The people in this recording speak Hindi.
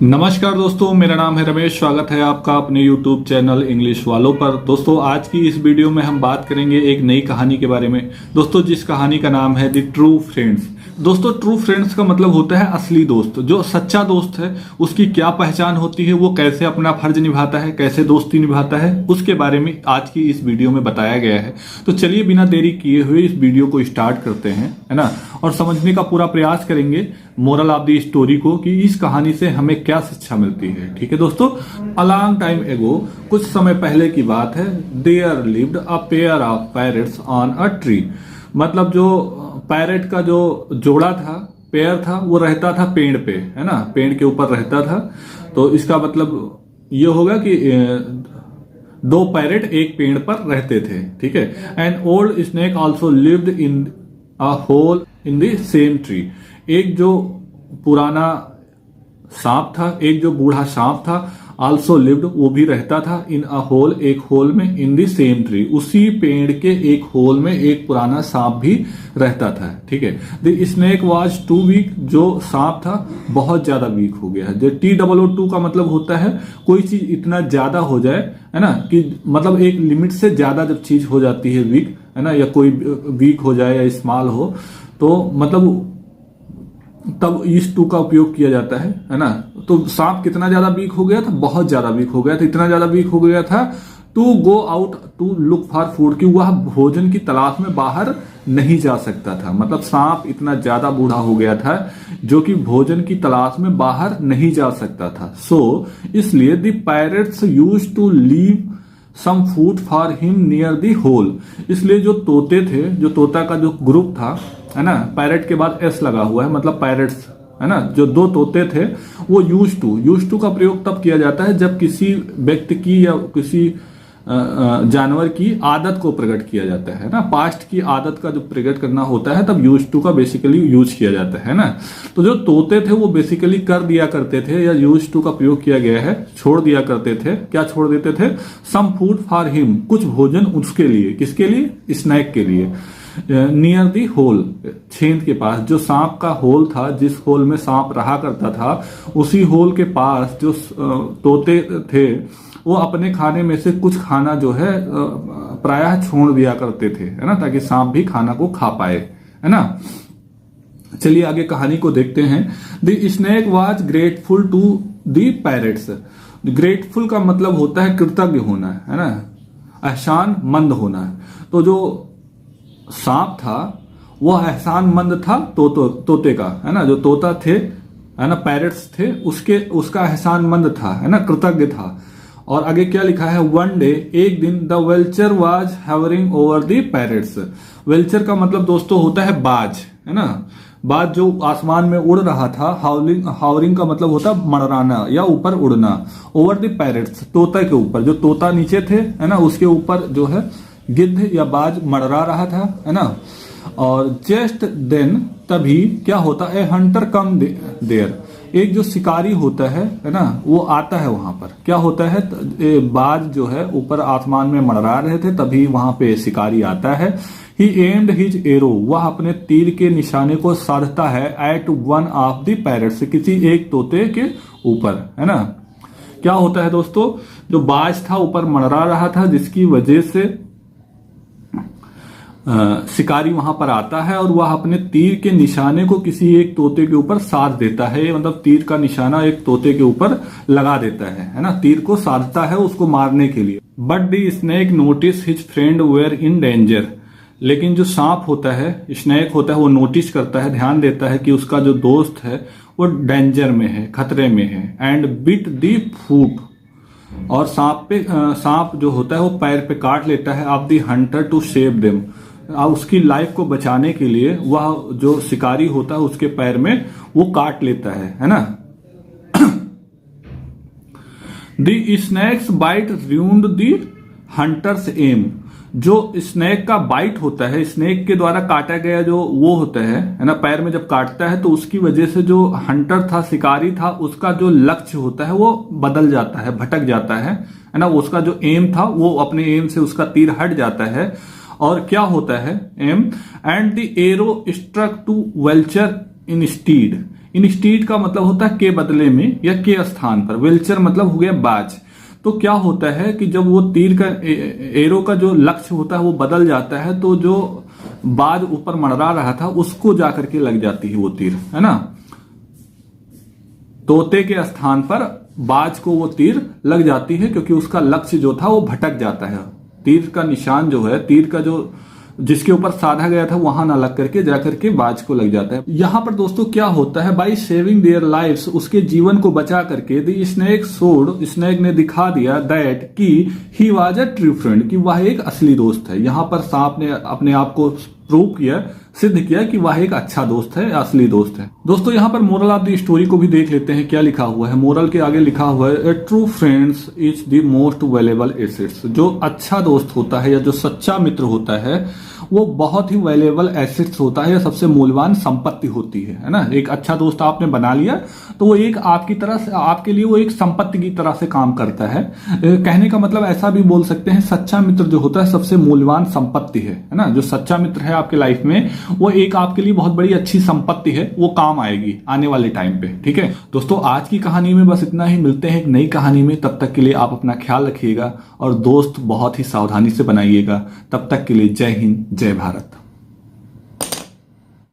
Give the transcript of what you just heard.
नमस्कार दोस्तों, मेरा नाम है रमेश। स्वागत है आपका अपने YouTube चैनल इंग्लिश वालों पर। दोस्तों, आज की इस वीडियो में हम बात करेंगे एक नई कहानी के बारे में। दोस्तों, जिस कहानी का नाम है द ट्रू फ्रेंड्स। दोस्तों, ट्रू फ्रेंड्स का मतलब होता है असली दोस्त। जो सच्चा दोस्त है उसकी क्या पहचान होती है, वो कैसे अपना फर्ज निभाता है, कैसे दोस्ती निभाता है, उसके बारे में आज की इस वीडियो में बताया गया है। तो चलिए बिना देरी किए हुए इस वीडियो को स्टार्ट करते हैं, है ना, और समझने का पूरा प्रयास करेंगे मोरल ऑफ द स्टोरी को कि इस कहानी से हमें क्या शिक्षा मिलती है। ठीक है दोस्तों, अ लॉन्ग टाइम एगो, कुछ समय पहले की बात है, there lived a pair of parrots on a tree. मतलब जो पैरट का जो जोड़ा था, पेयर था, वो रहता था पेड़ पे, है ना, पेड़ के ऊपर रहता था। तो इसका मतलब ये होगा कि दो पैरट एक पेड़ पर रहते थे। ठीक है। And old snake also lived in a hole in the same tree. एक जो पुराना सांप था, एक जो बूढ़ा सांप था, आल्सो लिव्ड, वो भी रहता था, इन अ होल, एक होल में, इन द सेम ट्री, उसी पेड़ के एक होल में एक पुराना सांप भी रहता था। ठीक है। The snake was too weak, जो सांप था बहुत ज्यादा वीक हो गया है। जो TOO का मतलब होता है कोई चीज इतना ज्यादा हो जाए, है ना, कि मतलब एक लिमिट से ज्यादा जब चीज हो जाती है वीक, है ना, या कोई वीक हो जाए या स्मॉल हो, तो मतलब तब इस टू का उपयोग किया जाता है ना। तो सांप कितना ज्यादा वीक हो गया था, बहुत ज्यादा वीक हो गया था, इतना ज्यादा वीक हो गया था to go out to look for food, कि वह भोजन की तलाश में बाहर नहीं जा सकता था। मतलब सांप इतना ज्यादा बूढ़ा हो गया था जो कि भोजन की तलाश में बाहर नहीं जा सकता था। सो इसलिए the parrots used to leave some food for him near the hole. इसलिए जो तोते थे, जो तोता का जो ग्रुप था, है ना, पैरट के बाद एस लगा हुआ है, मतलब पैरट्स, है ना, जो दो तोते थे, वो यूज टू का प्रयोग तब किया जाता है जब किसी व्यक्ति की या किसी जानवर की आदत को प्रकट किया जाता है ना। पास्ट की आदत का जो प्रकट करना होता है तब यूज टू का बेसिकली यूज किया जाता है ना। तो जो तोते थे वो बेसिकली कर दिया करते थे, या यूज टू का प्रयोग किया गया है, छोड़ दिया करते थे। क्या छोड़ देते थे? सम फूड फॉर हिम, कुछ भोजन उसके लिए। किसके लिए? स्नैक के लिए। नियर दी होल, छेद के पास, जो सांप का होल था, जिस होल में सांप रहा करता था, उसी होल के पास जो तोते थे वो अपने खाने में से कुछ खाना जो है प्रायः छोड़ दिया करते थे, है ना, ताकि सांप भी खाना को खा पाए, है ना। चलिए आगे कहानी को देखते हैं। The snake was grateful to the parrots. Grateful का मतलब होता है कृतज्ञ होना, है ना, एहसान मंद होना। तो जो सांप था वह एहसान मंद था तोते का, है ना, जो तोता थे, है ना, पैरट्स थे, उसका एहसान मंद था, है ना, कृतज्ञ था। और आगे क्या लिखा है? वन डे, एक दिन, the vulture was hovering over the parrots. Vulture का मतलब दोस्तों होता है बाज, है ना, बाज जो आसमान में उड़ रहा था। हावरिंग का मतलब होता है मंडराना या ऊपर उड़ना। ओवर द पैरट्स, तोता के ऊपर, जो तोता नीचे थे, है ना, उसके ऊपर जो है गिद्ध या बाज मंडरा रहा था, है ना। और जस्ट देन, तभी क्या होता है? हंटर कम देयर, एक जो शिकारी होता है ना, वो आता है वहां पर। क्या होता है? बाज जो है ऊपर आसमान में मंडरा रहे थे, तभी वहां पे शिकारी आता है। ही एम्ड हिज एरो, वह अपने तीर के निशाने को साधता है at one of the parrots, किसी एक तोते के ऊपर, है ना। क्या होता है दोस्तों? जो बाज था ऊपर मंडरा रहा था, जिसकी वजह से शिकारी वहां पर आता है और वह अपने तीर के निशाने को किसी एक तोते के ऊपर साध देता है। मतलब तीर का निशाना एक तोते के ऊपर लगा देता है ना, तीर को साधता है उसको मारने के लिए। But the snake notice his friend were in danger. लेकिन जो सांप होता है, स्नेक होता है, वो नोटिस करता है, ध्यान देता है कि उसका जो दोस्त है वो डेंजर में है, खतरे में है। एंड बिट द फूट, और सांप जो होता है वो पैर पे काट लेता है of the hunter to save them. उसकी लाइफ को बचाने के लिए वह जो शिकारी होता है उसके पैर में वो काट लेता है ना। The snake's bite ruined the hunter's aim. जो स्नेक का बाइट होता है, स्नेक के द्वारा काटा गया जो वो होता है ना, पैर में जब काटता है तो उसकी वजह से जो हंटर था, शिकारी था, उसका जो लक्ष्य होता है वो बदल जाता है, भटक जाता है ना। उसका जो एम था वो अपने एम से उसका तीर हट जाता है। और क्या होता है? Aim and the arrow struck to vulture instead. Instead का मतलब होता है के बदले में या के स्थान पर। वेल्चर मतलब हो गया बाज। तो क्या होता है कि जब वो तीर का एरो का जो लक्ष्य होता है वो बदल जाता है, तो जो बाज ऊपर मंडरा रहा था उसको जाकर के लग जाती है वो तीर, है ना। तोते के स्थान पर बाज को वो तीर लग जाती है, क्योंकि उसका लक्ष्य जो था वो भटक जाता है। तीर का निशान जो है, तीर का जो जिसके ऊपर साधा गया था वहां ना लग करके जाकर के बाज को लग जाता है। यहां पर दोस्तों क्या होता है, बाई सेविंग देयर लाइव्स, उसके जीवन को बचा करके द स्नेक शोड, स्नेक ने दिखा दिया दैट कि he was a true friend, कि वह एक असली दोस्त है। यहां पर सांप ने अपने आप को प्रूव किया, सिद्ध किया कि वह एक अच्छा दोस्त है, असली दोस्त है। दोस्तों यहां पर मोरल ऑफ द स्टोरी को भी देख लेते हैं क्या लिखा हुआ है। मोरल के आगे लिखा हुआ है a true friends is the most valuable assets. जो अच्छा दोस्त होता है या जो सच्चा मित्र होता है वो बहुत ही वैल्यूएबल एसेट्स होता है या सबसे मूल्यवान संपत्ति होती है ना। एक अच्छा दोस्त आपने बना लिया तो वो एक आपकी तरह से, आपके लिए वो एक संपत्ति की तरह से काम करता है। कहने का मतलब ऐसा भी बोल सकते हैं, सच्चा मित्र जो होता है सबसे मूल्यवान संपत्ति है ना। जो सच्चा मित्र है आपके लाइफ में वो एक आपके लिए बहुत बड़ी अच्छी संपत्ति है, वो काम आएगी आने वाले टाइम पे। ठीक है दोस्तों, आज की कहानी में बस इतना ही। मिलते हैं एक नई कहानी में, तब तक के लिए आप अपना ख्याल रखिएगा और दोस्त बहुत ही सावधानी से बनाइएगा। तब तक के लिए जय हिंद, जय भारत।